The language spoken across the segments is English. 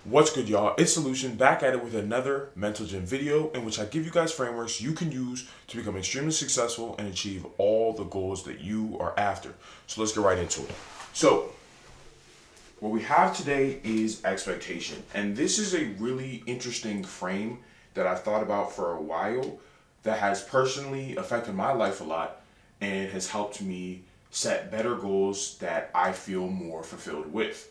What's good, y'all? It's Solution back at it with another Mental Gym video in which I give you guys frameworks you can use to become extremely successful and achieve all the goals that you are after. So let's get right into it. So, what we have today is expectation, and this is a really interesting frame that I've thought about for a while that has personally affected my life a lot and has helped me set better goals that I feel more fulfilled with.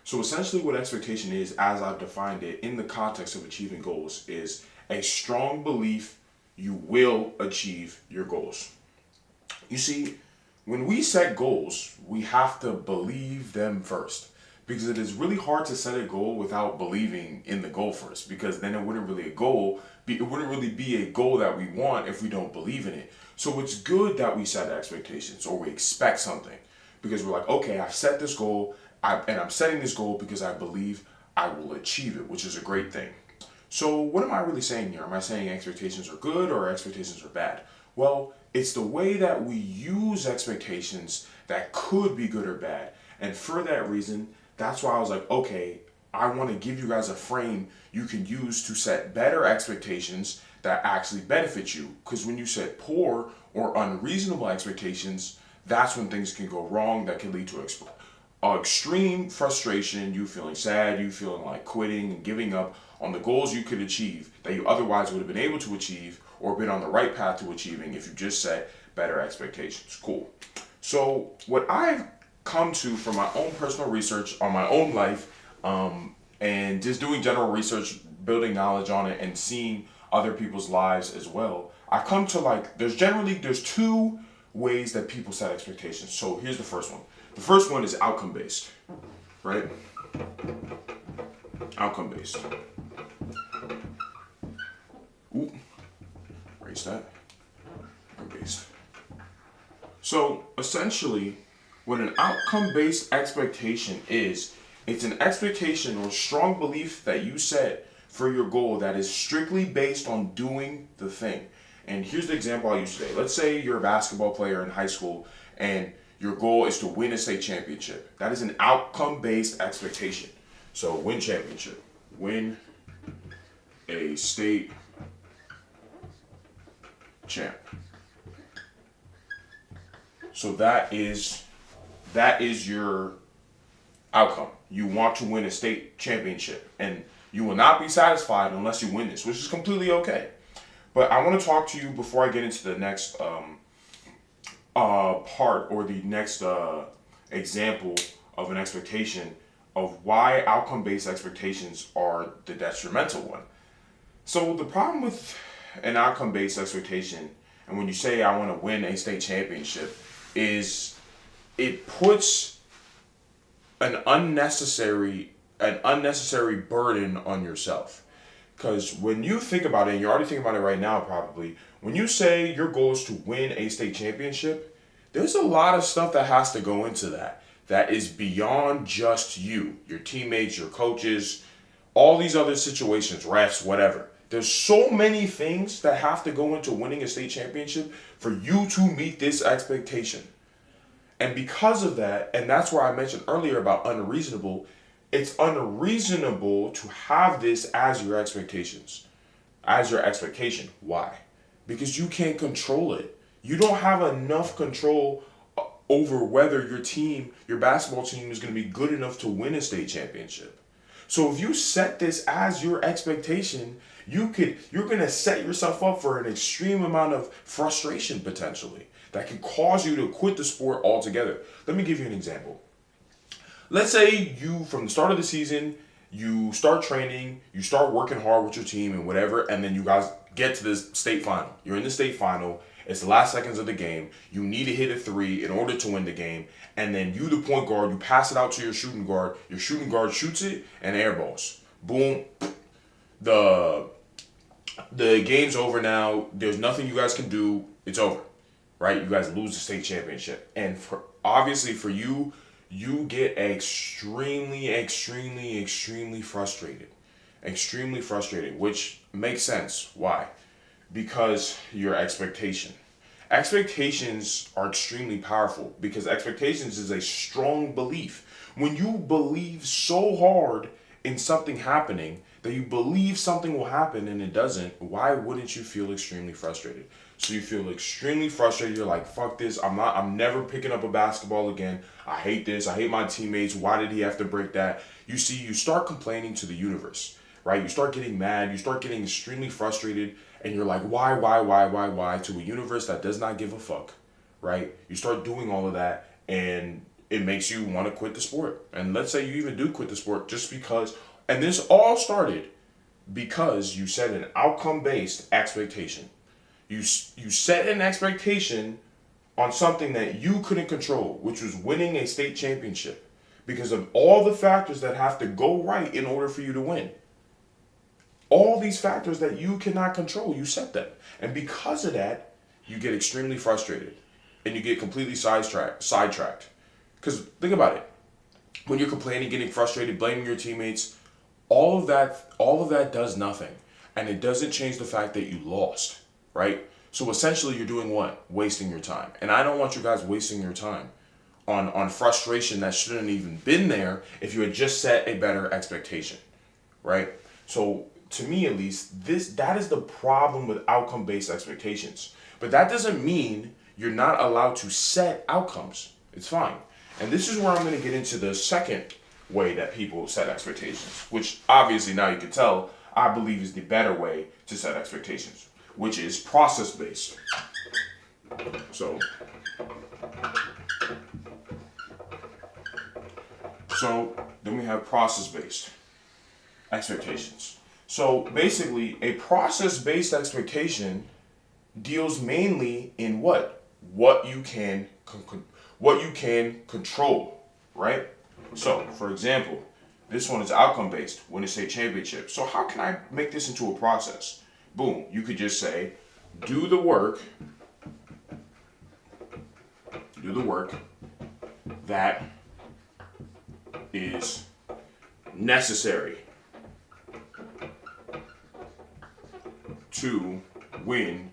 So essentially what expectation is, as I've defined it in the context of achieving goals, is a strong belief you will achieve your goals. You see, when we set goals, we have to believe them first. Because it is really hard to set a goal without believing in the goal first. Because then it wouldn't really it wouldn't really be a goal that we want if we don't believe in it. So it's good that we set expectations or we expect something. Because we're like, okay, I've set this goal, and I'm setting this goal because I believe I will achieve it, which is a great thing. So, what am I really saying here? Am I saying expectations are good or expectations are bad? Well, it's the way that we use expectations that could be good or bad. And for that reason, that's why I was like, okay, I want to give you guys a frame you can use to set better expectations that actually benefit you. Because when you set poor or unreasonable expectations, that's when things can go wrong that can lead to extreme frustration, you feeling sad, you feeling like quitting and giving up on the goals you could achieve that you otherwise would have been able to achieve or been on the right path to achieving if you just set better expectations. Cool. So, what I've come to from my own personal research on my own life, and just doing general research, building knowledge on it, and seeing other people's lives as well, I've come to like there's two ways that people set expectations. So here's the first one. The first one is outcome based, right? Outcome based. Ooh, erase that. Outcome based. So essentially, what an outcome based expectation is, it's an expectation or strong belief that you set for your goal that is strictly based on doing the thing. And here's the example I use today. Let's say you're a basketball player in high school and your goal is to win a state championship. That is an outcome based expectation. So, win championship, win a state champ. So that is your outcome. You want to win a state championship, and you will not be satisfied unless you win this, which is completely okay. But I want to talk to you before I get into the next part or the next example of an expectation of why outcome based expectations are the detrimental one. So, the problem with an outcome based expectation, and when you say I want to win a state championship, is it puts an unnecessary burden on yourself. Because when you think about it, and you're already thinking about it right now probably, when you say your goal is to win a state championship, there's a lot of stuff that has to go into that. That is beyond just you, your teammates, your coaches, all these other situations, refs, whatever. There's so many things that have to go into winning a state championship for you to meet this expectation. And because of that, and that's where I mentioned earlier about unreasonable, it's unreasonable to have this as your expectations, as your expectation. Why? Because you can't control it. You don't have enough control over whether your basketball team is going to be good enough to win a state championship. So if you set this as your expectation, you're going to set yourself up for an extreme amount of frustration potentially that can cause you to quit the sport altogether. Let me give you an example. Let's say you, from the start of the season, you start training, you start working hard with your team and whatever, and then you guys get to this state final. You're in the state final. It's the last seconds of the game. You need to hit a three in order to win the game. And then you, the point guard, you pass it out to your shooting guard. Your shooting guard shoots it and airballs. Boom. The game's over now. There's nothing you guys can do. It's over. Right? You guys lose the state championship. And obviously for you, you get extremely frustrated. Extremely frustrated, which makes sense. Why? Because your expectation. Expectations are extremely powerful because expectations is a strong belief. When you believe so hard in something happening, that you believe something will happen and it doesn't, why wouldn't you feel extremely frustrated? So you feel extremely frustrated. You're like, fuck this. I'm never picking up a basketball again. I hate this. I hate my teammates. Why did he have to break that? You see, you start complaining to the universe, right? You start getting mad. You start getting extremely frustrated. And you're like, why, to a universe that does not give a fuck, right? You start doing all of that, and it makes you want to quit the sport. And let's say you even do quit the sport just because, and this all started because you set an outcome-based expectation. You set an expectation on something that you couldn't control, which was winning a state championship, because of all the factors that have to go right in order for you to win. All these factors that you cannot control, you set them. And because of that, you get extremely frustrated and you get completely sidetracked. Because think about it. When you're complaining, getting frustrated, blaming your teammates, all of that does nothing. And it doesn't change the fact that you lost, right? So essentially you're doing what? Wasting your time. And I don't want you guys wasting your time on frustration that shouldn't even been there if you had just set a better expectation, right? So to me at least, that is the problem with outcome-based expectations. But that doesn't mean you're not allowed to set outcomes. It's fine. And this is where I'm going to get into the second way that people set expectations, which obviously now you can tell I believe is the better way to set expectations, which is process-based. So then we have process-based expectations. So basically, a process-based expectation deals mainly in what you can control, right? So, for example, this one is outcome-based, win a state championship. So how can I make this into a process? Boom, you could just say, do the work that is necessary to win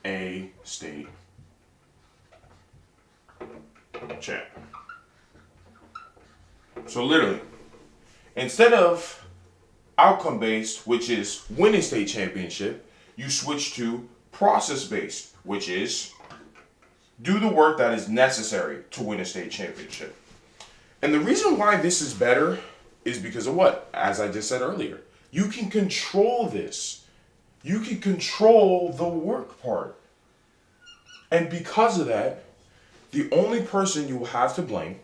a state champ. So literally, instead of outcome-based, which is win a state championship, you switch to process-based, which is do the work that is necessary to win a state championship. And the reason why this is better is because of what? As I just said earlier, you can control this. You can control the work part. And because of that, the only person you will have to blame,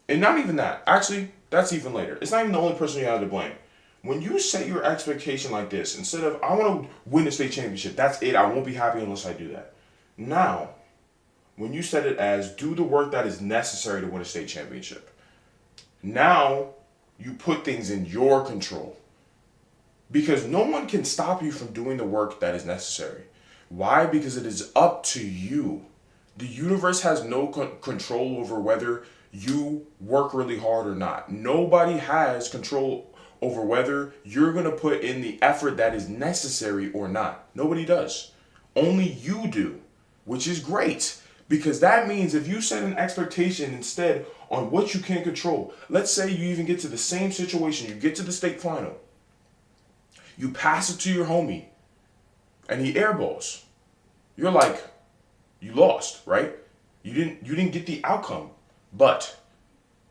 and not even that, actually, that's even later. It's not even the only person you have to blame. When you set your expectation like this, instead of, I want to win a state championship, that's it, I won't be happy unless I do that. Now, when you set it as, do the work that is necessary to win a state championship, now you put things in your control. Because no one can stop you from doing the work that is necessary. Why? Because it is up to you. The universe has no control over whether you work really hard or not. Nobody has control over whether you're going to put in the effort that is necessary or not. Nobody does. Only you do, which is great. Because that means if you set an expectation instead on what you can control, let's say you even get to the same situation, you get to the state final, you pass it to your homie, and he airballs. You're like, you lost, right? You didn't get the outcome, but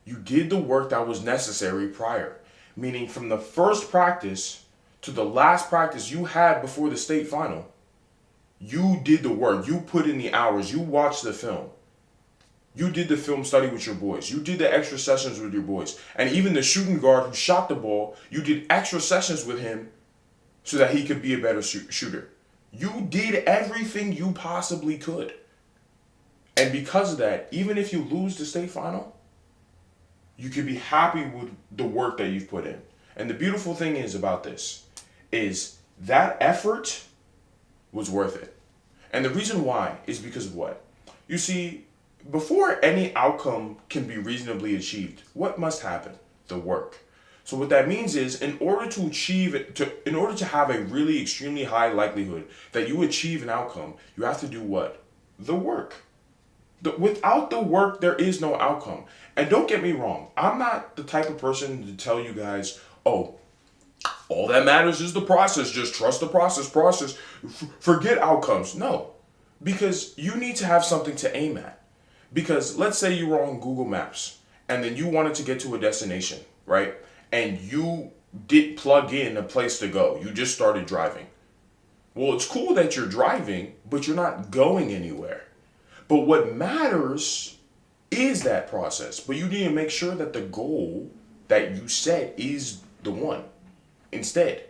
you did the work that was necessary prior. Meaning from the first practice to the last practice you had before the state final, you did the work. You put in the hours. You watched the film. You did the film study with your boys. You did the extra sessions with your boys. And even the shooting guard who shot the ball, you did extra sessions with him so that he could be a better shooter. You did everything you possibly could. And because of that, even if you lose the state final, you can be happy with the work that you've put in. And the beautiful thing is about this is that effort was worth it. And the reason why is because of what? You see, before any outcome can be reasonably achieved, what must happen? The work. So what that means is in order to have a really extremely high likelihood that you achieve an outcome, you have to do what? The work. Without the work, there is no outcome. And don't get me wrong, I'm not the type of person to tell you guys, oh, all that matters is the process. Just trust the process. Forget outcomes. No, because you need to have something to aim at. Because let's say you were on Google Maps and then you wanted to get to a destination, right? And you did plug in a place to go. You just started driving. Well, it's cool that you're driving, but you're not going anywhere. But what matters is that process. But you need to make sure that the goal that you set is the one instead.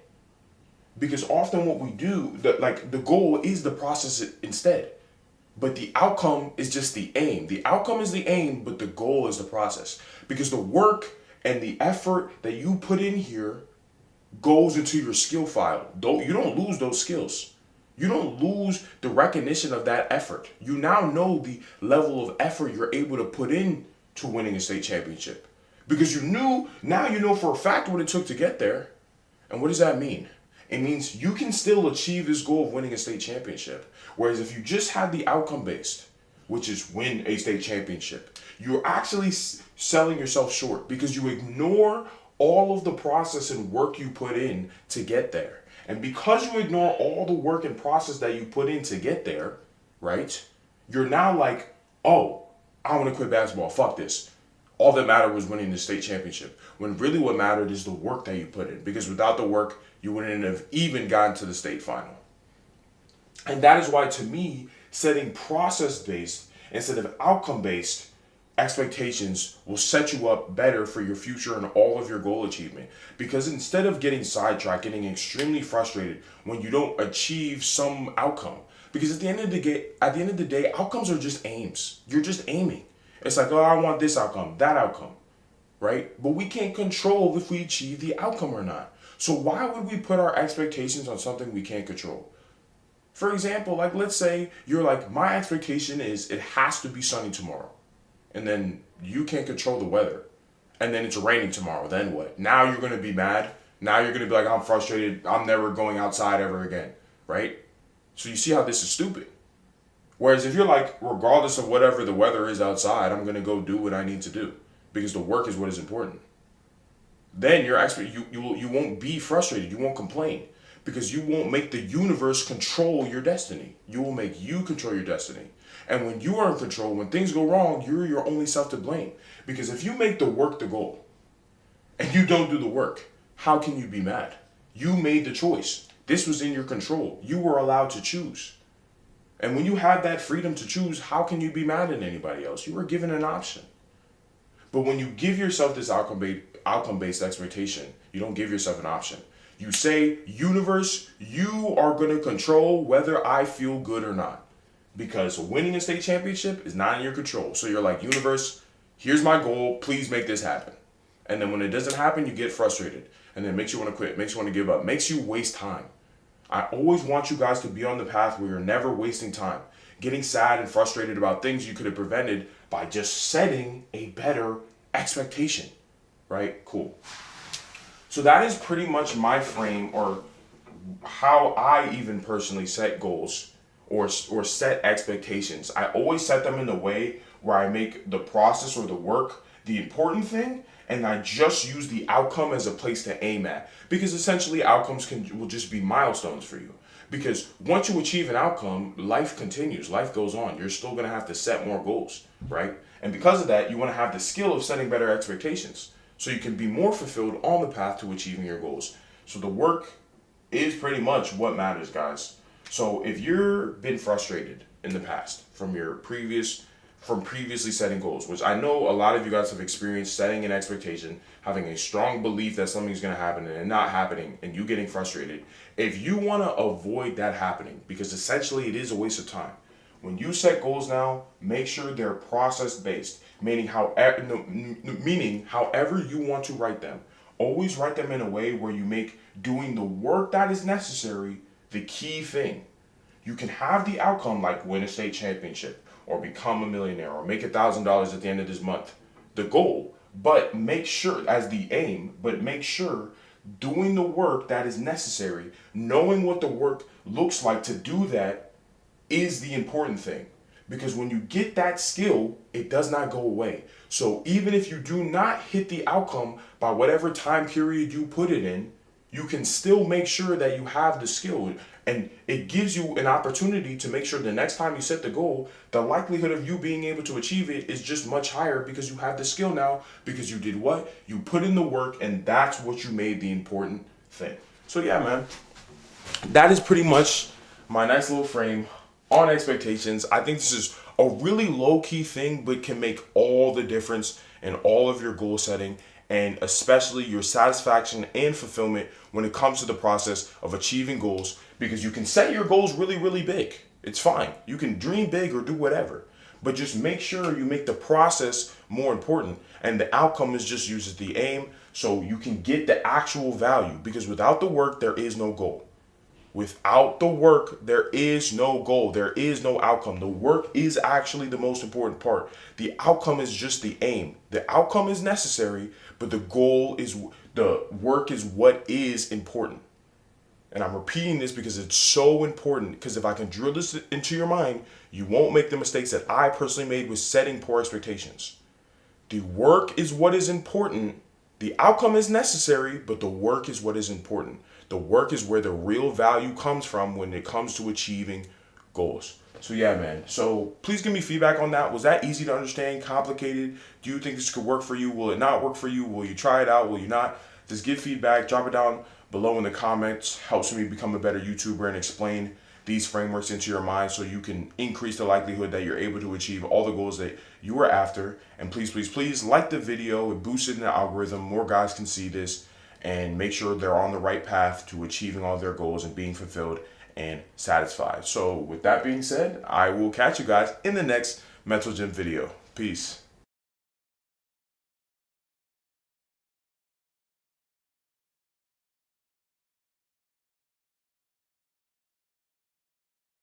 Because often what we do, the goal is the process instead. But the outcome is just the aim. The outcome is the aim, but the goal is the process. Because the work and the effort that you put in here goes into your skill file. You don't lose those skills. You don't lose the recognition of that effort. You now know the level of effort you're able to put in to winning a state championship. Because now you know for a fact what it took to get there. And what does that mean? It means you can still achieve this goal of winning a state championship. Whereas if you just had the outcome based, which is win a state championship, you're actually selling yourself short because you ignore all of the process and work you put in to get there. And because you ignore all the work and process that you put in to get there, right? You're now like, oh, I want to quit basketball. Fuck this. All that mattered was winning the state championship. When really what mattered is the work that you put in. Because without the work, you wouldn't have even gotten to the state final. And that is why, to me, setting process-based instead of outcome-based expectations will set you up better for your future and all of your goal achievement. Because instead of getting sidetracked, getting extremely frustrated when you don't achieve some outcome. Because at the end of the day, outcomes are just aims. You're just aiming. It's like, oh, I want this outcome, that outcome, right? But we can't control if we achieve the outcome or not. So why would we put our expectations on something we can't control? For example, like let's say you're like, my expectation is it has to be sunny tomorrow. And then you can't control the weather. And then it's raining tomorrow. Then what? Now you're going to be mad. Now you're going to be like, I'm frustrated. I'm never going outside ever again, right? So you see how this is stupid. Whereas if you're like, regardless of whatever the weather is outside, I'm going to go do what I need to do because the work is what is important. Then you won't be frustrated. You won't complain because you won't make the universe control your destiny. You will make you control your destiny. And when you are in control, when things go wrong, you're your only self to blame. Because if you make the work the goal and you don't do the work, how can you be mad? You made the choice. This was in your control. You were allowed to choose. And when you have that freedom to choose, how can you be mad at anybody else? You were given an option. But when you give yourself this outcome-based expectation, you don't give yourself an option. You say, universe, you are going to control whether I feel good or not. Because winning a state championship is not in your control. So you're like, universe, here's my goal. Please make this happen. And then when it doesn't happen, you get frustrated. And then it makes you want to quit, makes you want to give up, makes you waste time. I always want you guys to be on the path where you're never wasting time, getting sad and frustrated about things you could have prevented by just setting a better expectation, right? Cool. So that is pretty much my frame or how I even personally set goals or set expectations. I always set them in the way where I make the process or the work the important thing, and I just use the outcome as a place to aim at. Because essentially outcomes will just be milestones for you. Because once you achieve an outcome, life continues, life goes on. You're still gonna have to set more goals, right? And because of that, you wanna have the skill of setting better expectations so you can be more fulfilled on the path to achieving your goals. So the work is pretty much what matters, guys. So if you've been frustrated in the past from previously setting goals, which I know a lot of you guys have experienced setting an expectation, having a strong belief that something's going to happen and it not happening, and you getting frustrated. If you want to avoid that happening, because essentially it is a waste of time, when you set goals now, make sure they're process based, meaning however you want to write them. Always write them in a way where you make doing the work that is necessary the key thing. You can have the outcome like win a state championship, or become a millionaire, or make $1,000 at the end of this month, the goal, but make sure as the aim, but make sure doing the work that is necessary, knowing what the work looks like to do that is the important thing. because when you get that skill, it does not go away. So even if you do not hit the outcome by whatever time period you put it in, you can still make sure that you have the skill, and it gives you an opportunity to make sure the next time you set the goal, the likelihood of you being able to achieve it is just much higher because you have the skill now, because you did what? You put in the work, and that's what you made the important thing. So yeah, man, that is pretty much my nice little frame on expectations. I think this is a really low-key thing, but can make all the difference in all of your goal setting, and especially your satisfaction and fulfillment when it comes to the process of achieving goals, because you can set your goals really, really big. It's fine. You can dream big or do whatever, but just make sure you make the process more important, and the outcome is just used as the aim, so you can get the actual value, because without the work, there is no goal. Without the work, there is no goal. There is no outcome. The work is actually the most important part. The outcome is just the aim. The outcome is necessary, but the work is what is important. And I'm repeating this because it's so important, because if I can drill this into your mind, you won't make the mistakes that I personally made with setting poor expectations. The work is what is important. The outcome is necessary, but the work is what is important. The work is where the real value comes from when it comes to achieving goals. So yeah, man. So please give me feedback on that. Was that easy to understand? Complicated? Do you think this could work for you? Will it not work for you? Will you try it out? Will you not? Just give feedback. Drop it down below in the comments. Helps me become a better YouTuber and explain these frameworks into your mind, so you can increase the likelihood that you're able to achieve all the goals that you are after. And please, please, please like the video. It boosts it in the algorithm. More guys can see this and make sure they're on the right path to achieving all their goals and being fulfilled and satisfied. So with that being said, I will catch you guys in the next Mental Gym video. Peace.